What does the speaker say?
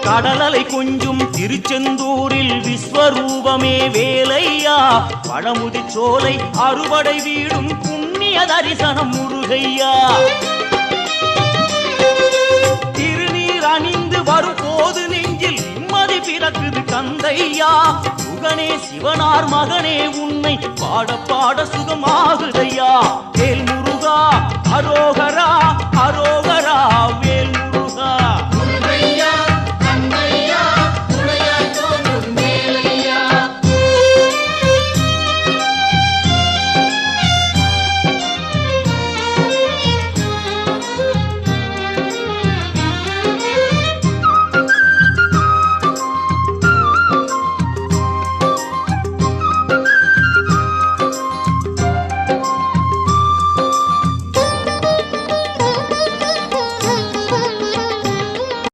கடலலை கொஞ்சும் திருச்செந்தூரில் விஸ்வரூபமே வேலையா பழமுதி சோலை அறுவடை வீடும் புண்ணிய தரிசனம் முருகையா திருநீர் அணிந்து வரும் போது நெஞ்சில் நிம்மதி பிறக்குது கந்தையா சுகனே சிவனார் மகனே உன்னை பாட பாட சுகமாகுதையா வேல் முருகா அரோகரா அரோகரா வேல் முருகா